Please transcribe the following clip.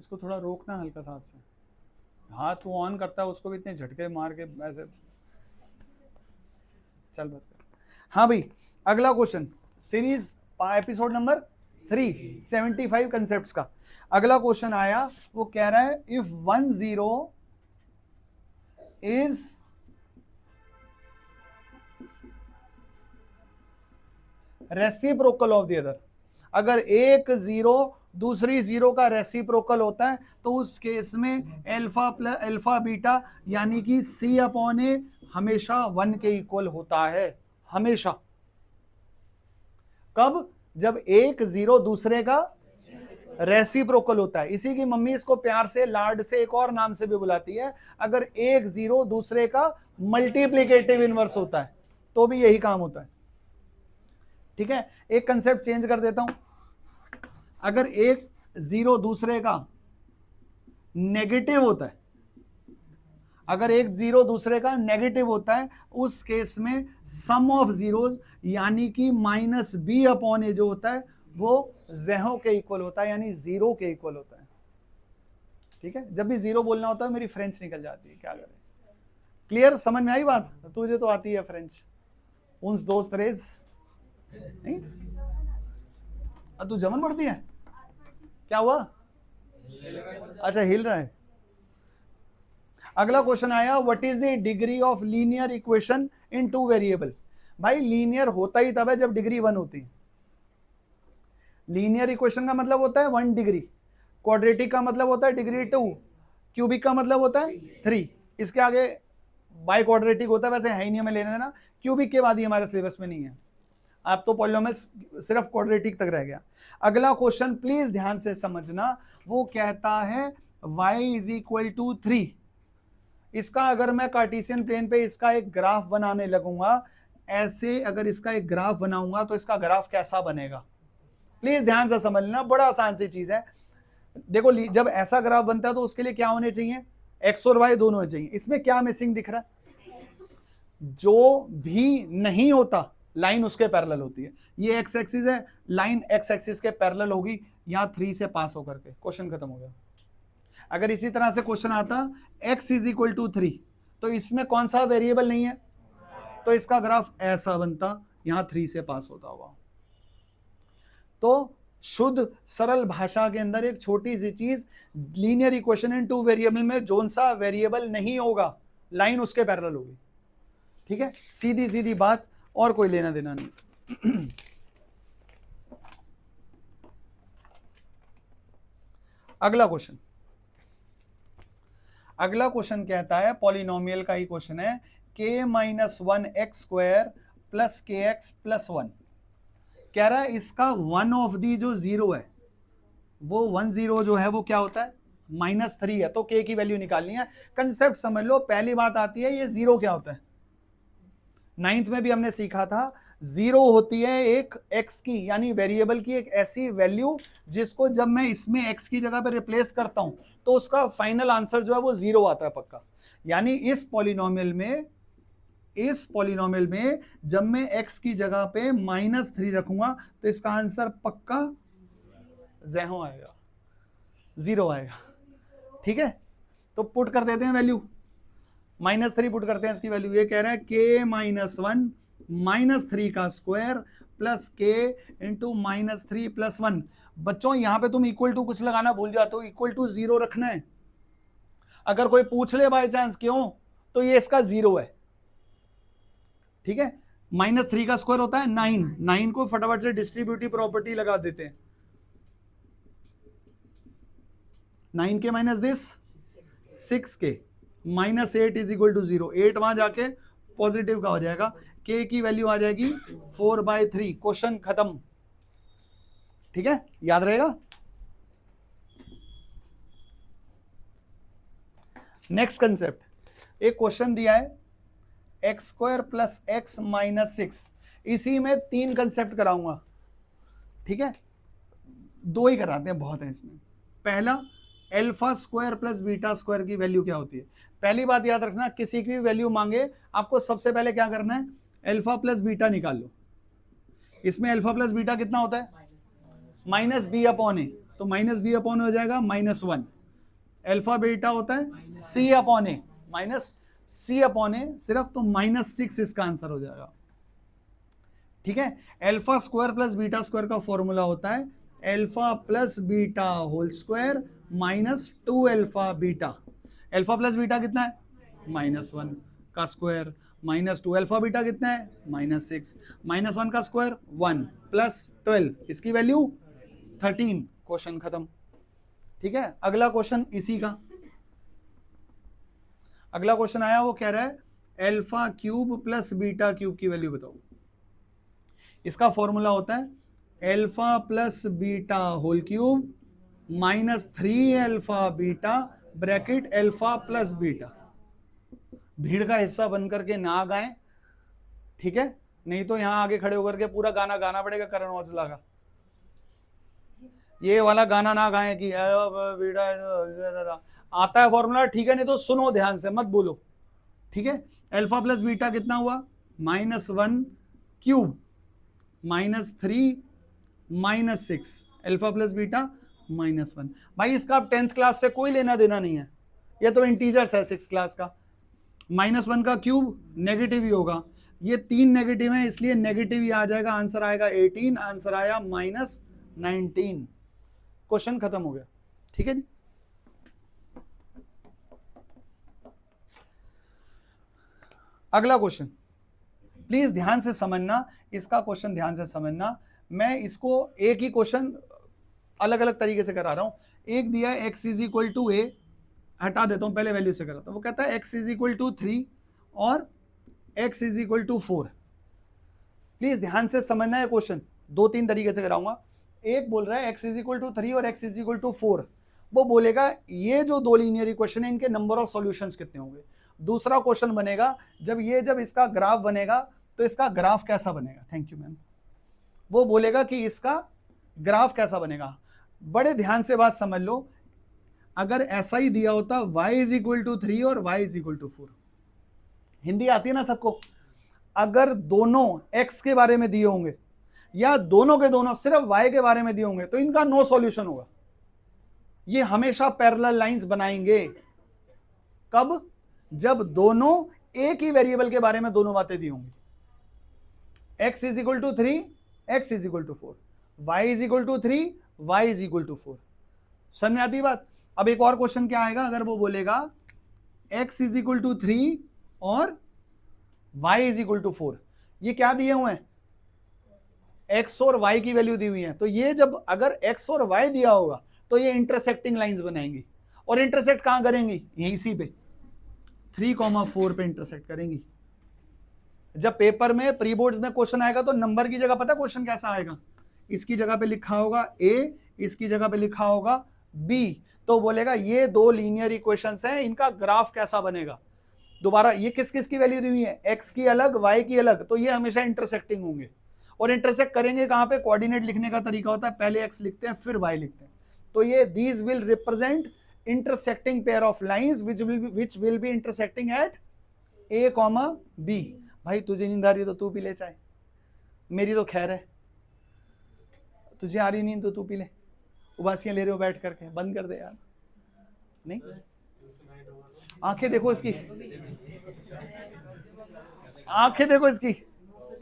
इसको थोड़ा रोकना हल्का सा हाथ से। हाथ तू ऑन करता है उसको भी इतने झटके मार के ऐसे। चल बस कर। हाँ भाई, अगला question, series episode number 375 concepts का अगला क्वेश्चन आया। वो कह रहा है if 1 0 is reciprocal of the other. अगर एक जीरो दूसरी जीरो का रेसिप्रोकल होता है तो उस केस में अल्फा प्लस अल्फा बीटा यानी कि सी अपॉन ए हमेशा 1 के इक्वल होता है, हमेशा। कब? जब एक जीरो दूसरे का रेसिप्रोकल होता है। इसी की मम्मी इसको प्यार से लाड से एक और नाम से भी बुलाती है। अगर एक जीरो दूसरे का मल्टीप्लिकेटिव इनवर्स होता है तो भी यही काम होता है। ठीक है, एक कंसेप्ट चेंज कर देता हूं। अगर एक जीरो दूसरे का नेगेटिव होता है, अगर एक जीरो दूसरे का नेगेटिव होता है, उस केस में सम ऑफ जीरोज यानी कि माइनस बी अपॉन ए जो होता है वो ज़ेरो के इक्वल होता है, यानी जीरो के इक्वल होता है। ठीक है, जब भी जीरो बोलना होता है मेरी फ्रेंच निकल जाती है, क्या करें। क्लियर, समझ में आई बात? तुझे तो आती है फ्रेंच। उन्स दोस्त रेज नहीं, तू जमन पढ़ती है? क्या हुआ? अच्छा, हिल रहा है। अगला क्वेश्चन आया, what is the degree of linear equation in 2 variable. भाई लीनियर होता ही तब है जब डिग्री 1 होती है। लीनियर इक्वेशन का मतलब होता है 1 डिग्री, क्वाड्रेटिक का मतलब होता है डिग्री 2, क्यूबिक का मतलब होता है 3। इसके आगे बाई क्वाड्रेटिक होता है, वैसे है ही नहीं, हमें लेने देना। क्यूबिक के बाद ही हमारे सिलेबस में नहीं है। आप तो पॉलिनोमियल्स सिर्फ क्वाड्रेटिक तक रह गया। अगला क्वेश्चन प्लीज ध्यान से समझना, वो कहता है y इज इक्वल टू 3। इसका अगर मैं कार्टेशियन प्लेन पे इसका एक ग्राफ बनाने लगूंगा, ऐसे अगर इसका एक ग्राफ बनाऊंगा तो इसका ग्राफ कैसा बनेगा? प्लीज ध्यान से समझ लेना, बड़ा आसान सी चीज है। देखो, जब ऐसा ग्राफ बनता है तो उसके लिए क्या होने चाहिए? एक्स और वाई दोनों चाहिए। इसमें क्या मिसिंग दिख रहा है? जो भी नहीं होता लाइन उसके पैरेलल होती है। ये एक्स एक्सिस है, लाइन एक्स एक्सिस के पैरेलल होगी, यहां 3 से पास होकर के क्वेश्चन खत्म हो गया। अगर इसी तरह से क्वेश्चन आता x इज इक्वल टू 3 तो इसमें कौन सा वेरिएबल नहीं है, तो इसका ग्राफ ऐसा बनता, यहां 3 से पास होता होगा। तो शुद्ध सरल भाषा के अंदर एक छोटी सी चीज, लीनियर इक्वेशन इन 2 वेरिएबल में जोन सा वेरिएबल नहीं होगा लाइन उसके पैरेलल होगी। ठीक है, सीधी सीधी बात, और कोई लेना देना नहीं। अगला क्वेश्चन, अगला क्वेश्चन कहता है, पॉलिनोमियल का ही क्वेश्चन है, k minus 1 x square plus के एक्स प्लस 1। कह रहा है इसका वन ऑफ दी जो जीरो है, वो 1 0 जो है वो क्या होता है? -3 है, तो k की वैल्यू निकालनी है। कंसेप्ट समझ लो, पहली बात आती है ये जीरो क्या होता है। 9th में भी हमने सीखा था, जीरो होती है एक x की यानी वेरिएबल की एक ऐसी वैल्यू जिसको जब मैं इसमें x की जगह पे रिप्लेस करता हूं तो उसका फाइनल आंसर जो है वो जीरो आता है पक्का। यानी इस पॉलिनोमियल में जब मैं x की जगह पे -3 रखूंगा तो इसका आंसर पक्का ज़ेरो आएगा, जीरो आएगा। ठीक है, तो पुट कर देते हैं वैल्यू, -3 पुट करते हैं इसकी वैल्यू। ये कह रहा है k माइनस 1 -3 का square plus k into -3 plus 1। बच्चों यहां पे तुम इक्वल टू कुछ लगाना भूल जाते हो, इक्वल टू 0 रखना है। अगर कोई पूछ ले बाय चांस क्यों, तो ये इसका 0 है। ठीक है, -3 का स्क्वायर होता है 9 को फटाफट से डिस्ट्रीब्यूटिव प्रॉपर्टी लगा देते हैं। 9 के माइनस दिस 6 के -8 इज इक्वल टू 0। 8 वहां जाके पॉजिटिव का हो जाएगा, k की वैल्यू आ जाएगी 4/3। क्वेश्चन खत्म। ठीक है, याद रहेगा। नेक्स्ट कंसेप्ट, एक क्वेश्चन दिया है x square plus x minus 6। इसी में 3 कंसेप्ट कराऊंगा। ठीक है, 2 ही कराते हैं, बहुत है इसमें। पहला, alpha square plus beta square की वैल्यू क्या होती है। पहली बात याद रखना, किसी की भी वैल्यू मांगे आपको सबसे पहले क्या करना है, अल्फा प्लस बीटा निकाल लो। इसमें अल्फा प्लस बीटा कितना होता है? -b upon a। तो माइनस बी अपॉन हो जाएगा -1। अल्फा बीटा होता है c upon a, minus c upon a सिर्फ, तो -6 इसका आंसर हो जाएगा। ठीक है, alpha square plus beta square का फॉर्मूला होता है alpha plus beta whole square -2 alpha beta. Alpha plus beta कितना है? -1 का स्क्वायर -2 अल्फा बीटा कितना है? -6 -1 का स्क्वायर 1 प्लस 12 इसकी वैल्यू 13। क्वेश्चन खत्म। ठीक है, अगला क्वेश्चन इसी का, अगला क्वेश्चन आया, वो कह रहा है alpha cube plus beta cube की वैल्यू बताओ। इसका फॉर्मूला होता है alpha plus beta whole cube -3 alpha beta bracket alpha plus beta. भीड़ का हिस्सा बन करके ना गाएं, ठीक है, नहीं तो यहां आगे खड़े होकर के पूरा गाना गाना पड़ेगा करण औजला का। ये वाला गाना ना गाएं कि बीटा आता है फॉर्मूला, ठीक है, नहीं तो सुनो ध्यान से, मत बोलो। ठीक है, अल्फा प्लस बीटा कितना हुआ? -1 क्यूब -3 -6 अल्फा प्लस बीटा -1। भाई इसका अब 10th क्लास से कोई लेना देना नहीं है, ये तो इंटीजर्स है 6th क्लास का। -1 का क्यूब नेगेटिव ही होगा, ये 3 नेगेटिव है इसलिए नेगेटिव ही आ जाएगा, आंसर आएगा 18, आंसर आया -19। क्वेश्चन खत्म हो गया। ठीक है जी, अगला क्वेश्चन प्लीज ध्यान से समझना, इसका क्वेश्चन ध्यान से समझना। मैं इसको एक ही क्वेश्चन अलग अलग तरीके से करा रहा हूं। एक दिया है x = a, हटा देता हूं, पहले वैल्यू से कराता हूं। वो कहता है x = 3 और x = 4। प्लीज ध्यान से समझना है क्वेश्चन, 2-3 तरीके से कराऊंगा। एक बोल रहा है x = 3 और x = 4, वो बोलेगा ये जो दो लीनियर इक्वेशन है इनके नंबर ऑफ सॉल्यूशंस कितने होंगे। दूसरा क्वेश्चन बनेगा जब इसका ग्राफ बनेगा तो इसका ग्राफ कैसा बनेगा। Thank you ma'am. वो बोलेगा कि इसका ग्राफ कैसा बनेगा। बड़े ध्यान से बात समझ लो, अगर ऐसा ही दिया होता y = 3 और y = 4, हिंदी आती है ना सबको, अगर दोनों x के बारे में दिए होंगे या दोनों के दोनों सिर्फ y के बारे में दिए होंगे तो इनका नो सॉल्यूशन होगा। ये हमेशा पैरेलल लाइंस बनाएंगे कब? जब दोनों एक ही वेरिएबल के बारे में दोनों बातें दी होंगी। x = 3 x = 4, y = 3 y = 4। समझ में आती बात? अब एक और क्वेश्चन क्या आएगा, अगर वो बोलेगा x = 3 और y = 4, ये क्या दिए हुए हैं? x और y की वैल्यू दी हुई है, तो ये जब अगर x और y दिया होगा तो ये इंटरसेक्टिंग लाइंस बनाएंगी, और इंटरसेक्ट कहां करेंगी? यहीं इसी पे 3,4 पे इंटरसेक्ट करेंगी। जब पेपर में प्री बोर्ड्स में क्वेश्चन आएगा तो नंबर की जगह पता क्वेश्चन कैसा आएगा? इसकी जगह पे लिखा होगा a, इसकी जगह पे लिखा होगा b, तो बोलेगा ये दो लीनियर इक्वेशंस हैं, इनका ग्राफ कैसा बनेगा। दोबारा ये किस किस की वैल्यू दी हुई है? x की अलग y की अलग, तो ये हमेशा इंटरसेक्टिंग होंगे। और इंटरसेक्ट करेंगे कहां पे? कोऑर्डिनेट लिखने का तरीका होता है पहले x लिखते हैं फिर y लिखते हैं, तो ये these will represent intersecting pair of lines which will be intersecting at a, b। भाई तुझे नींद आ रही है तो तू पी ले चाय, मेरी तो खैर है, तुझे आ रही नींद तो तू पी ले। उबासियां ले रहे हो बैठ करके, बंद कर दे यार। नहीं, आंखें देखो इसकी, आंखें देखो इसकी।